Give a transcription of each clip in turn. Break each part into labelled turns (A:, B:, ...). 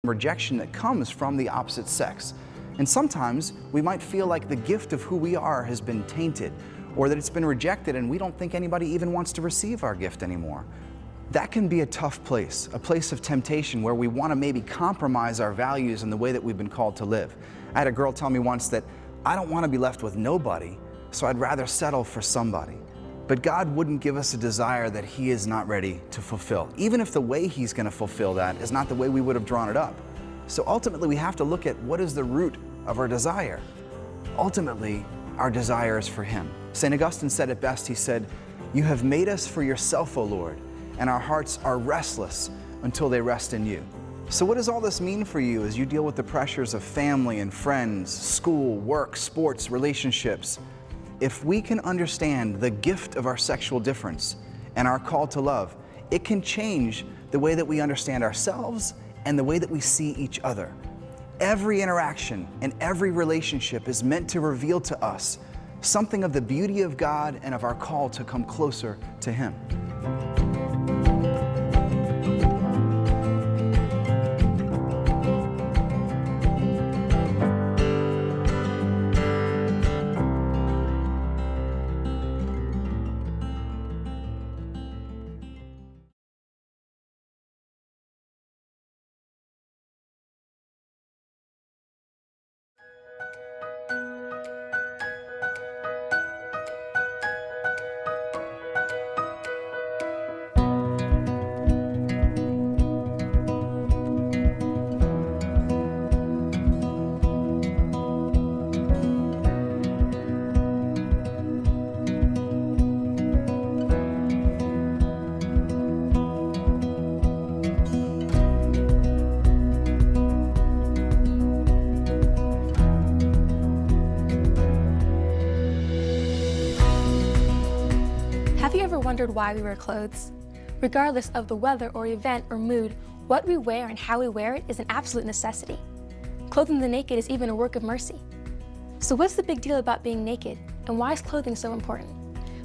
A: rejection that comes from the opposite sex. And sometimes we might feel like the gift of who we are has been tainted, or that it's been rejected and we don't think anybody even wants to receive our gift anymore. That can be a tough place, a place of temptation where we want to maybe compromise our values and the way that we've been called to live. I had a girl tell me once that I don't want to be left with nobody, so I'd rather settle for somebody. But God wouldn't give us a desire that He is not ready to fulfill, even if the way He's going to fulfill that is not the way we would have drawn it up. So ultimately, we have to look at what is the root of our desire. Ultimately, our desire is for Him. St. Augustine said it best. He said, "You have made us for yourself, O Lord, and our hearts are restless until they rest in you." So what does all this mean for you as you deal with the pressures of family and friends, school, work, sports, relationships? If we can understand the gift of our sexual difference and our call to love, it can change the way that we understand ourselves and the way that we see each other. Every interaction and every relationship is meant to reveal to us something of the beauty of God and of our call to come closer to Him.
B: Have you ever wondered why we wear clothes? Regardless of the weather or event or mood, what we wear and how we wear it is an absolute necessity. Clothing the naked is even a work of mercy. So what's the big deal about being naked, and why is clothing so important?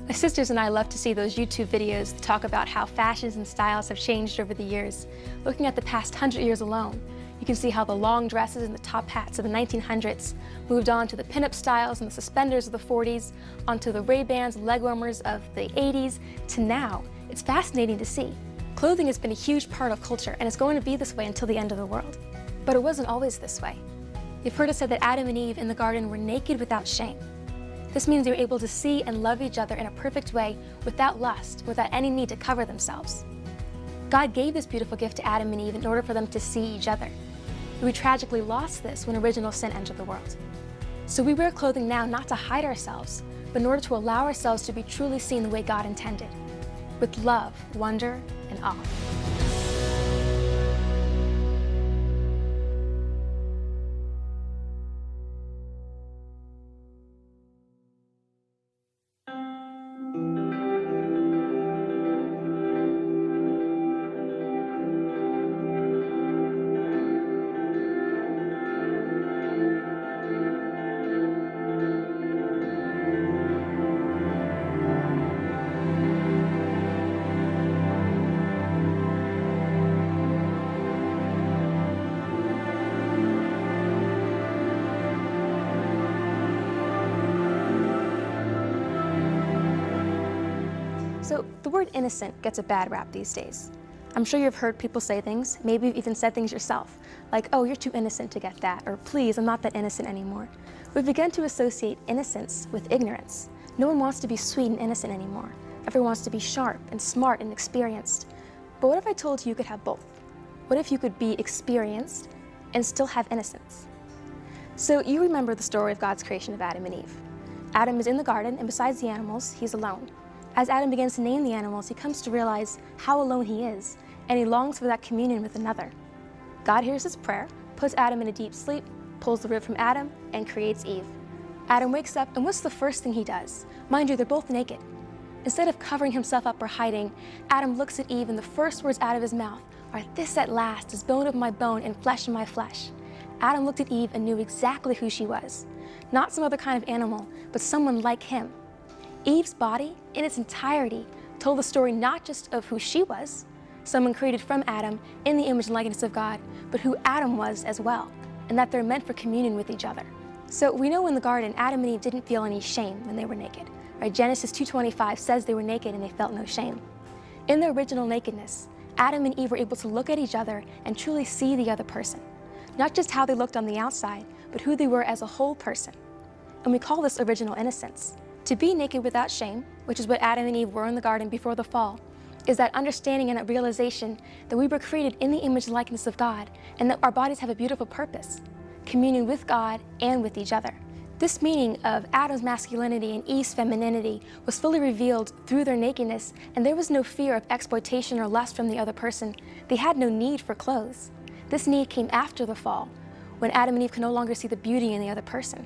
B: My sisters and I love to see those YouTube videos that talk about how fashions and styles have changed over the years. Looking at the past 100 years alone, you can see how the long dresses and the top hats of the 1900s moved on to the pinup styles and the suspenders of the 40s, onto the Ray-Bans, leg warmers of the 80s, to now. It's fascinating to see. Clothing has been a huge part of culture, and it's going to be this way until the end of the world. But it wasn't always this way. You've heard it said that Adam and Eve in the garden were naked without shame. This means they were able to see and love each other in a perfect way, without lust, without any need to cover themselves. God gave this beautiful gift to Adam and Eve in order for them to see each other. We tragically lost this when original sin entered the world. So we wear clothing now not to hide ourselves, but in order to allow ourselves to be truly seen the way God intended, with love, wonder, and awe. So the word innocent gets a bad rap these days. I'm sure you've heard people say things, maybe you've even said things yourself, like, "Oh, you're too innocent to get that," or "Please, I'm not that innocent anymore." We've begun to associate innocence with ignorance. No one wants to be sweet and innocent anymore. Everyone wants to be sharp and smart and experienced. But what if I told you you could have both? What if you could be experienced and still have innocence? So you remember the story of God's creation of Adam and Eve. Adam is in the garden, and besides the animals, he's alone. As Adam begins to name the animals, he comes to realize how alone he is, and he longs for that communion with another. God hears his prayer, puts Adam in a deep sleep, pulls the rib from Adam, and creates Eve. Adam wakes up, and what's the first thing he does? Mind you, they're both naked. Instead of covering himself up or hiding, Adam looks at Eve, and the first words out of his mouth are, "This at last is bone of my bone and flesh of my flesh." Adam looked at Eve and knew exactly who she was. Not some other kind of animal, but someone like him. Eve's body, in its entirety, told the story not just of who she was, someone created from Adam in the image and likeness of God, but who Adam was as well, and that they're meant for communion with each other. So we know in the garden, Adam and Eve didn't feel any shame when they were naked. Right? Genesis 2:25 says they were naked and they felt no shame. In their original nakedness, Adam and Eve were able to look at each other and truly see the other person. Not just how they looked on the outside, but who they were as a whole person. And we call this original innocence. To be naked without shame, which is what Adam and Eve were in the garden before the fall, is that understanding and that realization that we were created in the image and likeness of God, and that our bodies have a beautiful purpose, communion with God and with each other. This meaning of Adam's masculinity and Eve's femininity was fully revealed through their nakedness, and there was no fear of exploitation or lust from the other person. They had no need for clothes. This need came after the fall, when Adam and Eve could no longer see the beauty in the other person.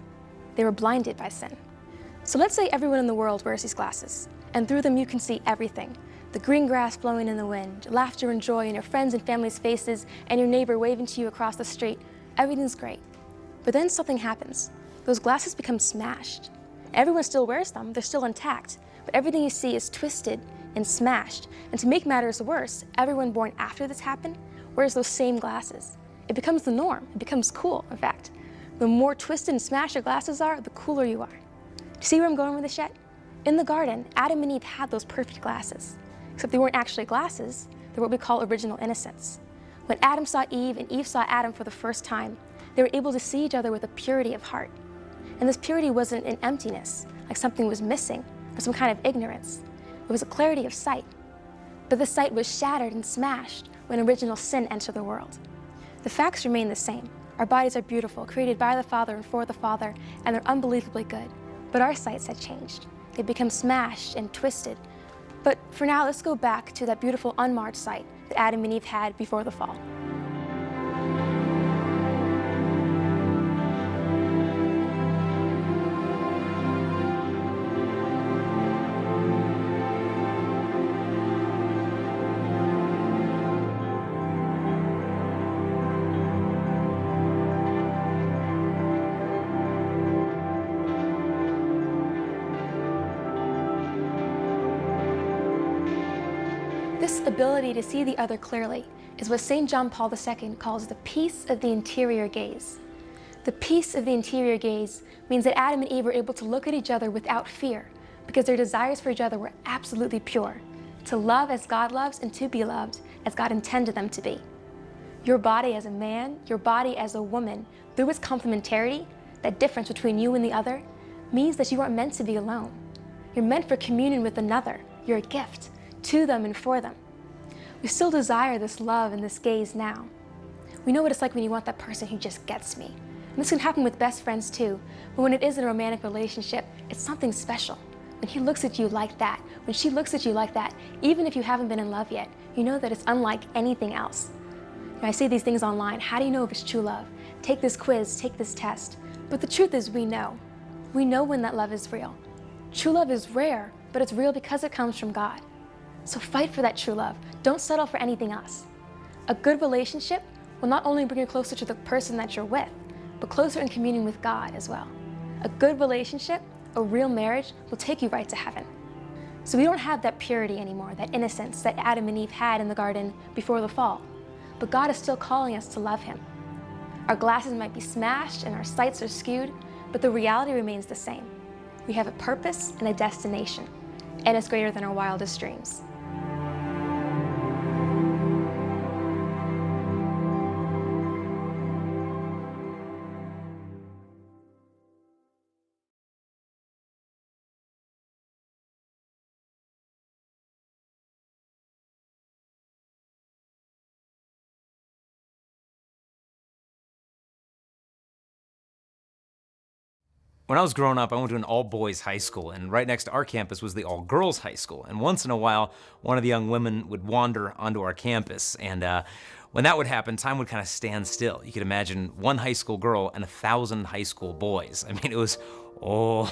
B: They were blinded by sin. So let's say everyone in the world wears these glasses, and through them you can see everything. The green grass blowing in the wind, laughter and joy in your friends' and family's faces, and your neighbor waving to you across the street. Everything's great. But then something happens. Those glasses become smashed. Everyone still wears them, they're still intact, but everything you see is twisted and smashed. And to make matters worse, everyone born after this happened wears those same glasses. It becomes the norm, it becomes cool, in fact. The more twisted and smashed your glasses are, the cooler you are. See where I'm going with this yet? In the garden, Adam and Eve had those perfect glasses, except they weren't actually glasses, they're what we call original innocence. When Adam saw Eve and Eve saw Adam for the first time, they were able to see each other with a purity of heart. And this purity wasn't an emptiness, like something was missing, or some kind of ignorance. It was a clarity of sight. But the sight was shattered and smashed when original sin entered the world. The facts remain the same. Our bodies are beautiful, created by the Father and for the Father, and they're unbelievably good. But our sights had changed. They've become smashed and twisted. But for now, let's go back to that beautiful unmarred sight that Adam and Eve had before the fall. This ability to see the other clearly is what St. John Paul II calls the peace of the interior gaze. The peace of the interior gaze means that Adam and Eve were able to look at each other without fear because their desires for each other were absolutely pure, to love as God loves and to be loved as God intended them to be. Your body as a man, your body as a woman, through its complementarity, that difference between you and the other, means that you aren't meant to be alone. You're meant for communion with another. You're a gift to them and for them. We still desire this love and this gaze now. We know what it's like when you want that person who just gets me. And this can happen with best friends too, but when it is in a romantic relationship, it's something special. When he looks at you like that, when she looks at you like that, even if you haven't been in love yet, you know that it's unlike anything else. You know, I see these things online. How do you know if it's true love? Take this quiz, take this test. But the truth is we know. We know when that love is real. True love is rare, but it's real because it comes from God. So fight for that true love. Don't settle for anything else. A good relationship will not only bring you closer to the person that you're with, but closer in communion with God as well. A good relationship, a real marriage, will take you right to heaven. So we don't have that purity anymore, that innocence that Adam and Eve had in the garden before the fall. But God is still calling us to love Him. Our glasses might be smashed and our sights are skewed, but the reality remains the same. We have a purpose and a destination, and it's greater than our wildest dreams.
C: When I was growing up, I went to an all-boys high school, and right next to our campus was the all-girls high school. And once in a while, one of the young women would wander onto our campus, and when that would happen, time would kind of stand still. You could imagine one high school girl and 1,000 high school boys. I mean, it was, oh,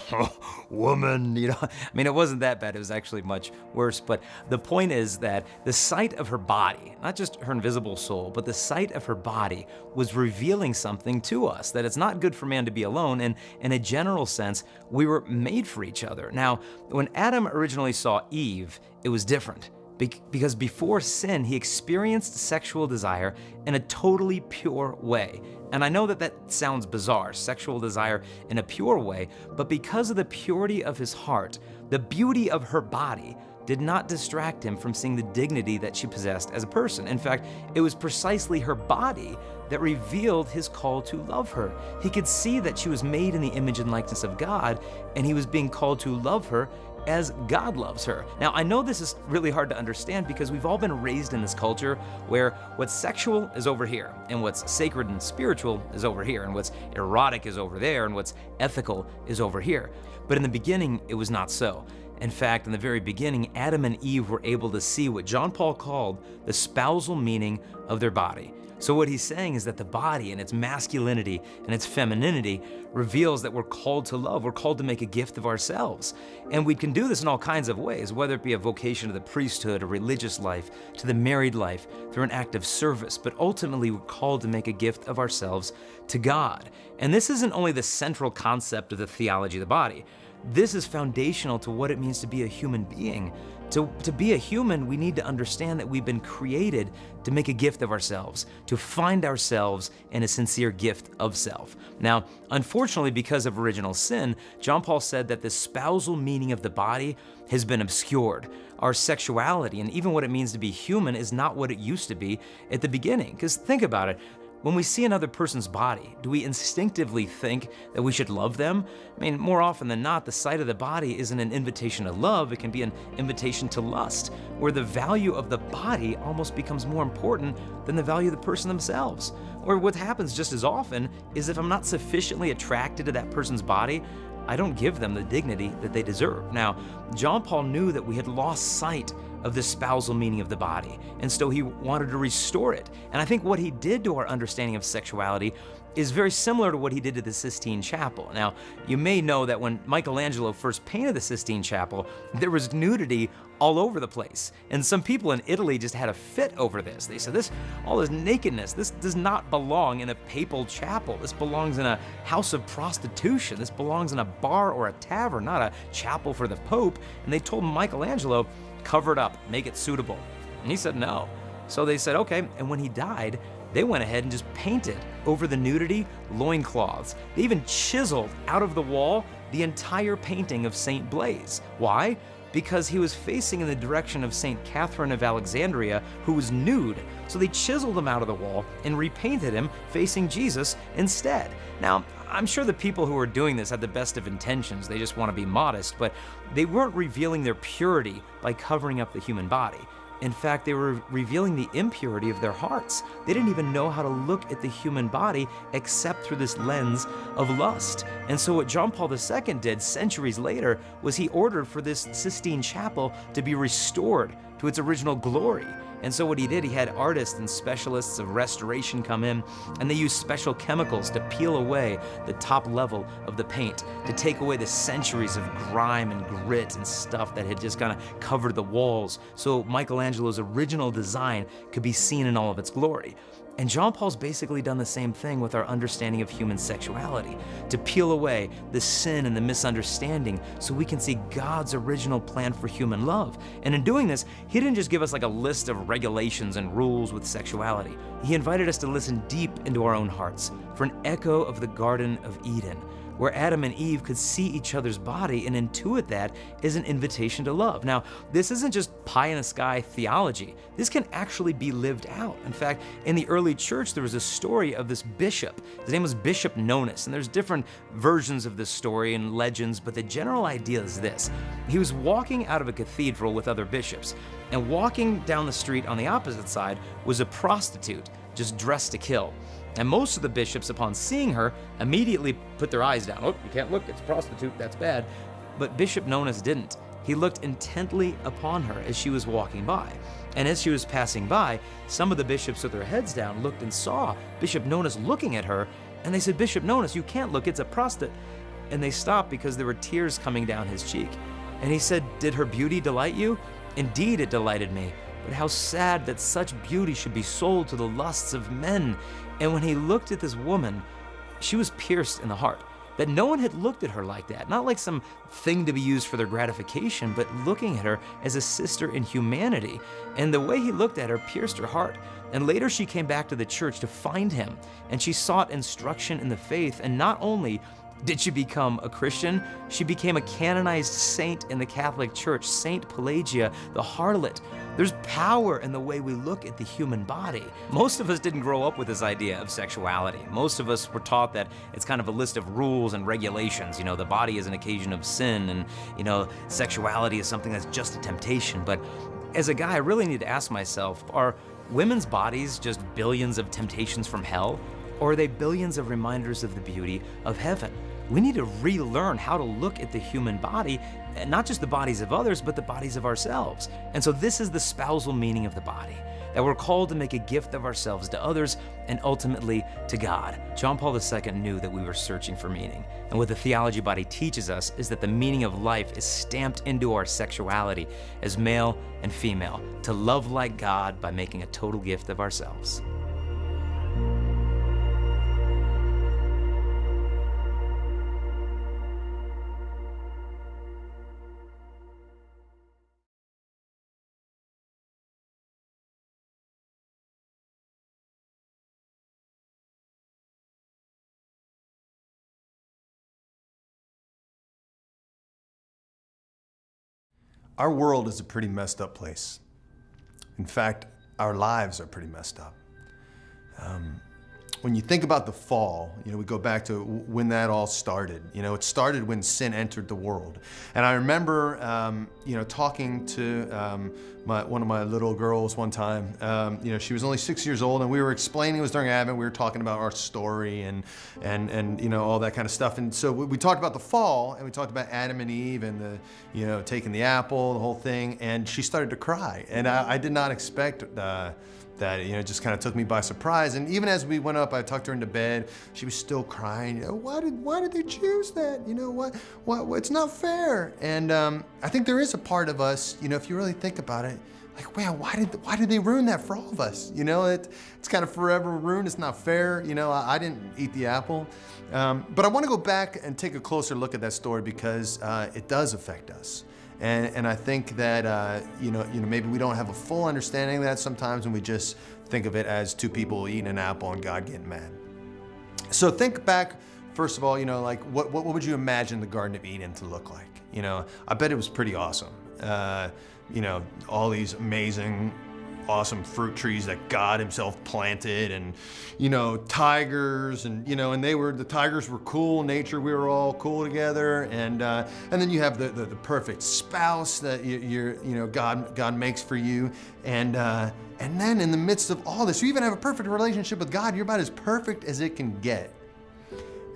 C: woman, you know? I mean, it wasn't that bad. It was actually much worse. But the point is that the sight of her body, not just her invisible soul, but the sight of her body was revealing something to us, that it's not good for man to be alone. And in a general sense, we were made for each other. Now, when Adam originally saw Eve, it was different. Because before sin, he experienced sexual desire in a totally pure way. And I know that that sounds bizarre, sexual desire in a pure way, but because of the purity of his heart, the beauty of her body did not distract him from seeing the dignity that she possessed as a person. In fact, it was precisely her body that revealed his call to love her. He could see that she was made in the image and likeness of God, and he was being called to love her as God loves her. Now, I know this is really hard to understand because we've all been raised in this culture where what's sexual is over here, and what's sacred and spiritual is over here, and what's erotic is over there, and what's ethical is over here. But in the beginning, it was not so. In fact, in the very beginning, Adam and Eve were able to see what John Paul called the spousal meaning of their body. So what he's saying is that the body and its masculinity and its femininity reveals that we're called to love. We're called to make a gift of ourselves. And we can do this in all kinds of ways, whether it be a vocation to the priesthood, a religious life, to the married life, through an act of service. But ultimately, we're called to make a gift of ourselves to God. And this isn't only the central concept of the theology of the body. This is foundational to what it means to be a human being. To be a human, we need to understand that we've been created to make a gift of ourselves, to find ourselves in a sincere gift of self. Now, unfortunately, because of original sin, John Paul said that the spousal meaning of the body has been obscured. Our sexuality and even what it means to be human is not what it used to be at the beginning. Because think about it. When we see another person's body, do we instinctively think that we should love them? I mean, more often than not, the sight of the body isn't an invitation to love, it can be an invitation to lust, where the value of the body almost becomes more important than the value of the person themselves. Or what happens just as often is if I'm not sufficiently attracted to that person's body, I don't give them the dignity that they deserve. Now, John Paul knew that we had lost sight of the spousal meaning of the body, and so he wanted to restore it. And I think what he did to our understanding of sexuality is very similar to what he did to the Sistine Chapel. Now, you may know that when Michelangelo first painted the Sistine Chapel, there was nudity all over the place. And some people in Italy just had a fit over this. They said, all this nakedness, this does not belong in a papal chapel. This belongs in a house of prostitution. This belongs in a bar or a tavern, not a chapel for the Pope. And they told Michelangelo, cover it up, make it suitable. And he said no. So they said, okay. And when he died, they went ahead and just painted over the nudity loincloths. They even chiseled out of the wall the entire painting of Saint Blaise. Why? Because he was facing in the direction of Saint Catherine of Alexandria, who was nude. So they chiseled him out of the wall and repainted him facing Jesus instead. Now, I'm sure the people who were doing this had the best of intentions. They just want to be modest, but they weren't revealing their purity by covering up the human body. In fact, they were revealing the impurity of their hearts. They didn't even know how to look at the human body except through this lens of lust. And so what John Paul II did centuries later was he ordered for this Sistine Chapel to be restored to its original glory. And so what he did, he had artists and specialists of restoration come in, and they used special chemicals to peel away the top level of the paint, to take away the centuries of grime and grit and stuff that had just kind of covered the walls, so Michelangelo's original design could be seen in all of its glory. And John Paul's basically done the same thing with our understanding of human sexuality, to peel away the sin and the misunderstanding so we can see God's original plan for human love. And in doing this, he didn't just give us like a list of regulations and rules with sexuality. He invited us to listen deep into our own hearts for an echo of the Garden of Eden, where Adam and Eve could see each other's body and intuit that as an invitation to love. Now, this isn't just pie-in-the-sky theology. This can actually be lived out. In fact, in the early church, there was a story of this bishop. His name was Bishop Nonus, and there's different versions of this story and legends, but the general idea is this. He was walking out of a cathedral with other bishops, and walking down the street on the opposite side was a prostitute, just dressed to kill. And most of the bishops, upon seeing her, immediately put their eyes down. Oh, you can't look, it's a prostitute, that's bad. But Bishop Nonus didn't. He looked intently upon her as she was walking by. And as she was passing by, some of the bishops with their heads down looked and saw Bishop Nonus looking at her, and they said, Bishop Nonus, you can't look, it's a prostitute. And they stopped because there were tears coming down his cheek. And he said, did her beauty delight you? Indeed, it delighted me. But how sad that such beauty should be sold to the lusts of men. And when he looked at this woman, she was pierced in the heart. that no one had looked at her like that, not like some thing to be used for their gratification, but looking at her as a sister in humanity. And the way he looked at her pierced her heart. And later she came back to the church to find him, and she sought instruction in the faith. And not only did she become a Christian, she became a canonized saint in the Catholic Church, Saint Pelagia, the harlot. There's power in the way we look at the human body. Most of us didn't grow up with this idea of sexuality. Most of us were taught that it's kind of a list of rules and regulations. You know, the body is an occasion of sin, and, you know, sexuality is something that's just a temptation. But as a guy, I really need to ask myself, are women's bodies just billions of temptations from hell? Or are they billions of reminders of the beauty of heaven? We need to relearn how to look at the human body, and not just the bodies of others, but the bodies of ourselves. And so this is the spousal meaning of the body, that we're called to make a gift of ourselves to others and ultimately to God. John Paul II knew that we were searching for meaning. And what the theology body teaches us is that the meaning of life is stamped into our sexuality as male and female, to love like God by making a total gift of ourselves.
D: Our world is a pretty messed up place. In fact, our lives are pretty messed up. When you think about the fall, we go back to when that all started. It started when sin entered the world. And I remember, talking to one of my little girls one time. She was only 6 years old, and we were explaining, it was during Advent, we were talking about our story and all that kind of stuff. And so we talked about the fall, and we talked about Adam and Eve and taking the apple, the whole thing, and she started to cry. And I did not expect that. It just kind of took me by surprise. And even as we went up, I tucked her into bed, she was still crying. Why did they choose that? What, it's not fair. And I think there is a part of us, if you really think about it, like, wow, why did they ruin that for all of us? It's kind of forever ruined. It's not fair. I didn't eat the apple. But I want to go back and take a closer look at that story because it does affect us. And I think that maybe we don't have a full understanding of that sometimes, and we just think of it as two people eating an apple and God getting mad. So think back, first of all, like what would you imagine the Garden of Eden to look like? I bet it was pretty awesome. All these amazing, awesome fruit trees that God himself planted, and tigers, and and the tigers were cool, nature, we were all cool together, and then you have the perfect spouse that God makes for you, and then in the midst of all this, you even have a perfect relationship with God. You're about as perfect as it can get.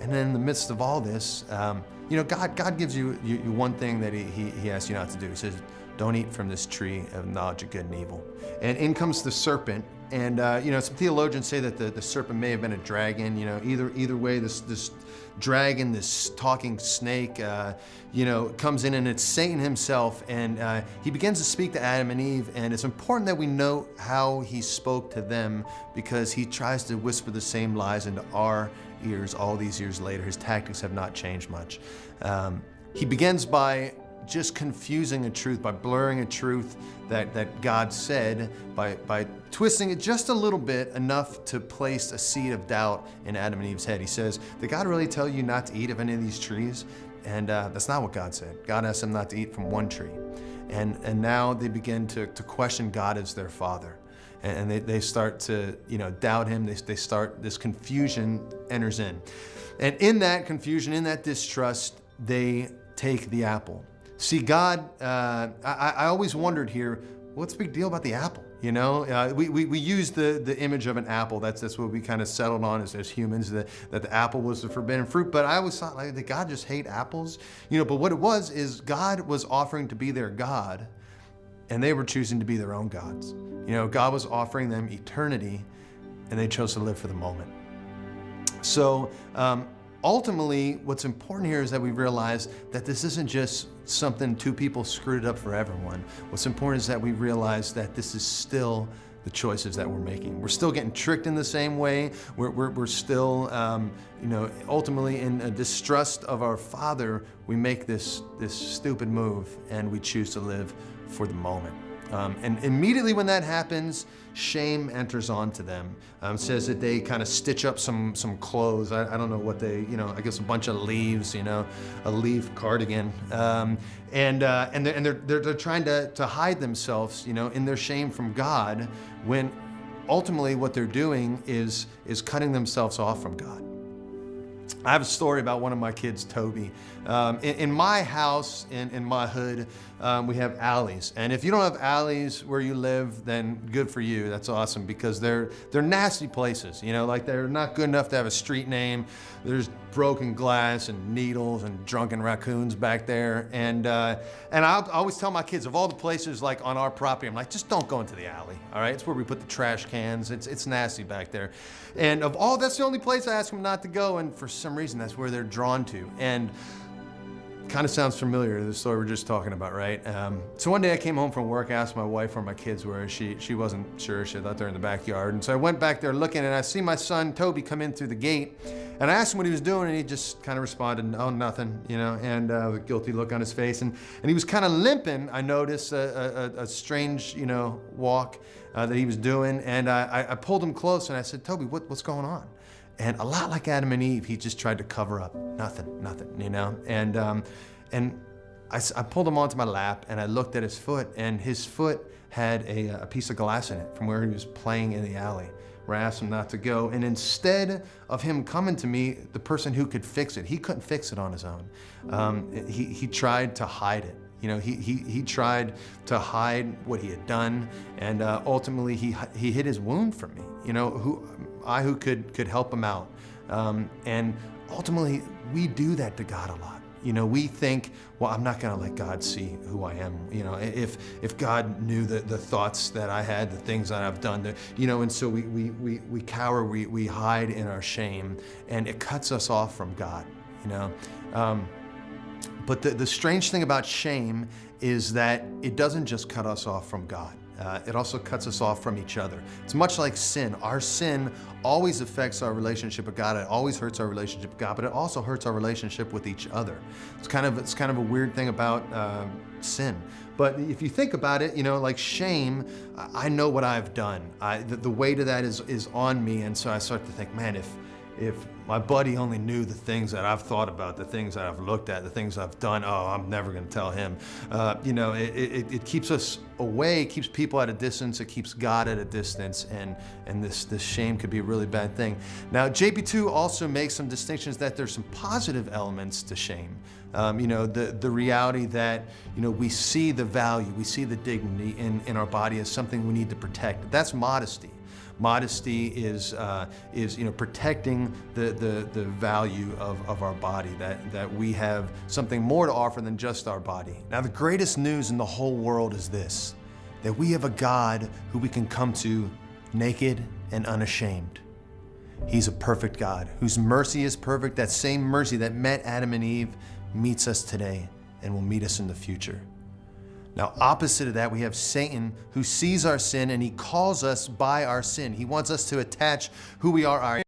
D: And then in the midst of all this, God gives you one thing that he asks you not to do. He says, don't eat from this tree of knowledge of good and evil. And in comes the serpent. And some theologians say that the serpent may have been a dragon. Either way, this dragon, this talking snake, comes in, and it's Satan himself. And he begins to speak to Adam and Eve. And it's important that we note how he spoke to them, because he tries to whisper the same lies into our ears all these years later. His tactics have not changed much. He begins by just confusing a truth, by blurring a truth that God said, by twisting it just a little bit, enough to place a seed of doubt in Adam and Eve's head. He says, did God really tell you not to eat of any of these trees? And that's not what God said. God asked them not to eat from one tree. And now they begin to question God as their father. And they start to doubt him. They start, this confusion enters in. And in that confusion, in that distrust, they take the apple. See, God, I always wondered here, what's the big deal about the apple? We use the image of an apple. That's what we kind of settled on as humans, that the apple was the forbidden fruit. But I always thought, like, did God just hate apples? But what it was is God was offering to be their God, and they were choosing to be their own gods. God was offering them eternity, and they chose to live for the moment. So ultimately, what's important here is that we realize that this isn't just something two people screwed it up for everyone. What's important is that we realize that this is still the choices that we're making. We're still getting tricked in the same way. We're still, ultimately in a distrust of our Father, we make this stupid move and we choose to live for the moment. And immediately when that happens, shame enters onto them. Says that they kind of stitch up some clothes. I don't know what they, I guess a bunch of leaves, a leaf cardigan. And they're trying to hide themselves, in their shame from God, when ultimately what they're doing is cutting themselves off from God. I have a story about one of my kids, Toby. In my house, in my hood, we have alleys. And if you don't have alleys where you live, then good for you. That's awesome, because they're nasty places. Like they're not good enough to have a street name. There's broken glass and needles and drunken raccoons back there. And I'll always tell my kids, of all the places like on our property, I'm like, just don't go into the alley. All right, it's where we put the trash cans. It's nasty back there. And that's the only place I ask them not to go. And for some reason, that's where they're drawn to. And kind of sounds familiar to the story we're just talking about, right? So one day I came home from work, asked my wife where my kids were. She wasn't sure. She thought they were in the backyard. And so I went back there looking, and I see my son, Toby, come in through the gate. And I asked him what he was doing, and he just kind of responded, oh, nothing, and with a guilty look on his face. And he was kind of limping. I noticed a strange, walk that he was doing. And I pulled him close, and I said, Toby, what's going on? And a lot like Adam and Eve, he just tried to cover up. Nothing, And I pulled him onto my lap, and I looked at his foot, and his foot had a piece of glass in it from where he was playing in the alley, where I asked him not to go. And instead of him coming to me, the person who could fix it, he couldn't fix it on his own. He tried to hide it. He tried to hide what he had done, and ultimately he hid his wound from me. Who could help him out, and ultimately we do that to God a lot. We think, well, I'm not going to let God see who I am. If God knew the thoughts that I had, the things that I've done, and so we cower, we hide in our shame, and it cuts us off from God. But the strange thing about shame is that it doesn't just cut us off from God. It also cuts us off from each other. It's much like sin. Our sin always affects our relationship with God. It always hurts our relationship with God, but it also hurts our relationship with each other. It's kind of a weird thing about sin. But if you think about it, like shame, I know what I've done. The weight of that is on me, and so I start to think, man, if my buddy only knew the things that I've thought about, the things that I've looked at, the things I've done, oh, I'm never gonna tell him. It keeps us away, it keeps people at a distance, it keeps God at a distance, and this shame could be a really bad thing. Now, JP2 also makes some distinctions that there's some positive elements to shame. The reality that, we see the value, we see the dignity in our body as something we need to protect. That's modesty. Modesty is protecting the value of our body, that we have something more to offer than just our body. Now, the greatest news in the whole world is this, that we have a God who we can come to naked and unashamed. He's a perfect God whose mercy is perfect. That same mercy that met Adam and Eve meets us today and will meet us in the future. Now, opposite of that, we have Satan, who sees our sin and he calls us by our sin. He wants us to attach who we are, our